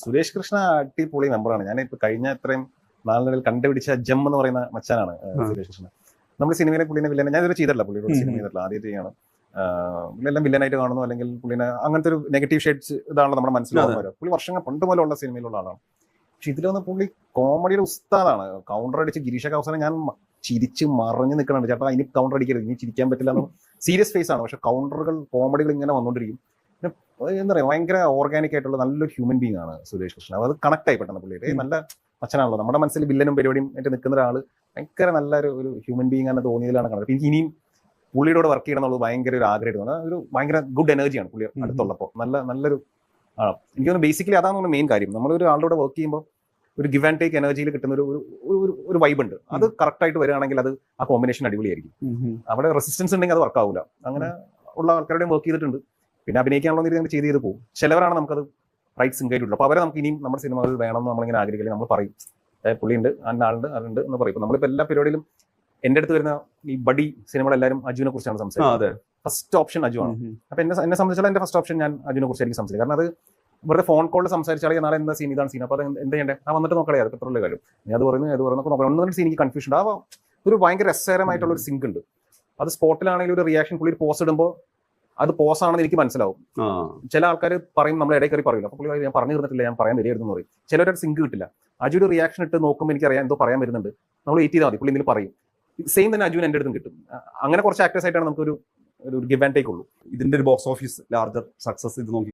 സുരേഷ് കൃഷ്ണ അടിപൊളി മെമ്പറാണ്. ഞാനിപ്പോ കഴിഞ്ഞ ഇത്രയും നാളിനിടയിൽ കണ്ടുപിടിച്ച ജം എന്ന് പറയുന്ന മച്ചാനാണ് സുരേഷ് കൃഷ്ണ. നമ്മുടെ സിനിമയിലെ പുള്ളിനെ വില്ലനെ ഞാൻ ഇതുവരെ ചെയ്തിട്ടില്ല, പുള്ളിയുടെ സിനിമ ചെയ്തിട്ടില്ല, ആദ്യമായിട്ട് ചെയ്യാണ്. പുള്ളിയെല്ലാം വില്ലനായിട്ട് കാണുന്നു, അല്ലെങ്കിൽ പുള്ളിനെ അങ്ങനത്തെ ഒരു നെഗറ്റീവ് ഷെയ്ഡ്സ് ഇതാണല്ലോ നമ്മുടെ മനസ്സിലാവുന്നത്. പുള്ളി വർഷങ്ങൾ പണ്ട് മുതലുള്ള സിനിമയിലുള്ള ആളാണ്. പക്ഷെ ഇതിലൊന്ന് പുള്ളി കോമഡിയുടെ ഉസ്താദാണ്. കൗണ്ടർ അടിച്ച് ഗിരീഷൊക്കെ അവസാനം ഞാൻ ചിരിച്ച് മറിഞ്ഞ് നിൽക്കുന്നുണ്ട്, ചേട്ടാ ഇനി കൗണ്ടർ അടിക്കരുത്, ഇനി ചിരിക്കാൻ പറ്റില്ല എന്ന്. സീരിയസ് ഫേസ് ആണ്, പക്ഷെ കൗണ്ടറുകൾ കോമഡികൾ ഇങ്ങനെ വന്നുകൊണ്ടിരിക്കും. എന്താ പറയുക, ഭയങ്കര ഓർഗാനിക് ആയിട്ടുള്ള നല്ലൊരു ഹ്യൂമൻ ബീങ് ആണ് സുരേഷ് കൃഷ്ണ. അത് കണക്ട് ആയി പെട്ടെന്ന് പുള്ളിയുടെ നല്ല അച്ഛനാണല്ലോ. നമ്മുടെ മനസ്സിൽ വില്ലനും പരിപാടിയും ആയിട്ട് നിൽക്കുന്ന ഒരാൾ ഭയങ്കര നല്ലൊരു ഹ്യൂമൻ ബീങ് ആണ് തോന്നിയതിലാണ് കണ്ടത്. എനിക്ക് ഇനിയും പുള്ളിയോട് വർക്ക് ചെയ്യണം എന്നുള്ളത് ഭയങ്കര ഒരു ആഗ്രഹമായിരുന്നു. ഒരു ഭയങ്കര ഗുഡ് എനർജിയാണ് പുള്ളി അടുത്തുള്ളപ്പോൾ. നല്ലൊരു ആണ്. എനിക്ക് തോന്നുന്നു ബേസിക്കലി അതാണ് മെയിൻ കാര്യം. നമ്മളൊരു ആളുടെ വർക്ക് ചെയ്യുമ്പോൾ ഒരു ഗിവ് ആൻഡ് ടേക്ക് എനർജിയിൽ കിട്ടുന്ന ഒരു വൈബ് ഉണ്ട്. അത് കറക്റ്റ് ആയിട്ട് വരികയാണെങ്കിൽ അത് ആ കോമ്പിനേഷൻ അടിപൊളിയായിരിക്കും. അവിടെ റെസിസ്റ്റൻസ് ഉണ്ടെങ്കിൽ അത് വർക്ക് ആവില്ല. അങ്ങനെ ഉള്ള ആൾക്കാരുടെയും വർക്ക് ചെയ്തിട്ടുണ്ട്. പിന്നെ അഭിനയിക്കാനുള്ള രീതിയിൽ ചെയ്ത് പോകും. ചിലവരാണ് നമുക്കത് റൈറ്റ് സിംഗായിട്ടുള്ളൂ. അപ്പോൾ അവരെ നമുക്ക് ഇനിയും നമ്മുടെ സിനിമകൾ വേണമെന്ന് നമ്മളിങ്ങനെ ആഗ്രഹിക്കില്ല. നമ്മൾ പറയും പുള്ളിയുണ്ട്, ആളുണ്ട്, അതുണ്ട് എന്ന് പറയും. നമ്മളിപ്പോൾ എല്ലാ പരിപാടിയിലും എൻ്റെ അടുത്ത് വരുന്ന ഈ ബഡി സിനിമകളെല്ലാവരും അജുവിനെ കുറിച്ചാണ് സംസാരിക്കുന്നത്. ഫസ്റ്റ് ഓപ്ഷൻ അജു ആണ്. അപ്പൊ എന്നെ സംബന്ധിച്ചാൽ എന്റെ ഫസ്റ്റ് ഓപ്ഷൻ ഞാൻ അജുവിനെ കുറിച്ചായിരിക്കും സംസാരിക്കും. കാരണം അത് വെറുതെ ഫോൺ കോളിൽ സംസാരിച്ചാൽ നാളെ എന്താ സീൻ, ഇതാണ് സീൻ, അപ്പോൾ അത് എന്ത് ചെയ്യണ്ടേ, വന്നിട്ട് നോക്കണേ, അത് പെട്രോളിലെ കാര്യം നീ അത് പറയുന്നു നോക്കണം. ഒന്നും സീൻ എനിക്ക് കൺഫ്യൂഷൻ ഉണ്ട്. ഒരു ഭയങ്കര രസകരമായിട്ടുള്ള ഒരു സിങ്ക് ഉണ്ട്. അത് സ്പോട്ടിലാണെങ്കിൽ ഒരു റിയാക്ഷൻ പുള്ളി പോസ് ഇടുമ്പോൾ അത് പോസ് ആണെന്ന് എനിക്ക് മനസ്സിലാവും. ചില ആൾക്കാർ പറയും, നമ്മൾ ഇടയിൽ കയറി പറയില്ല, അപ്പോൾ പുള്ളി ഞാൻ പറഞ്ഞു തീർന്നിട്ടില്ല, ഞാൻ പറയാൻ വരികയായിരുന്നു പറയും. ചിലവരുടെ സിങ്ക് കിട്ടില്ല. അജു ഒരു റിയാക്ഷൻ ഇട്ട് നോക്കുമ്പോൾ എനിക്കറിയാം എന്തോ പറയാൻ വരുന്നുണ്ട്, നമ്മൾ വെയിറ്റ് ചെയ്താൽ മതി, പുള്ളി എന്തെങ്കിലും പറയും. സെയിം തന്നെ അജുവിന് എൻ്റെ അടുത്തും കിട്ടും. അങ്ങനെ കുറച്ച് ആക്ടേഴ്സ് ആയിട്ടാണ് നമുക്കൊരു ഗിവ് ആൻഡ് ടേക്ക് ഉള്ളൂ. ഇതിന്റെ ഒരു ബോക്സ് ഓഫീസ് ലാർജർ സക്സസ് ഇത് നോക്കി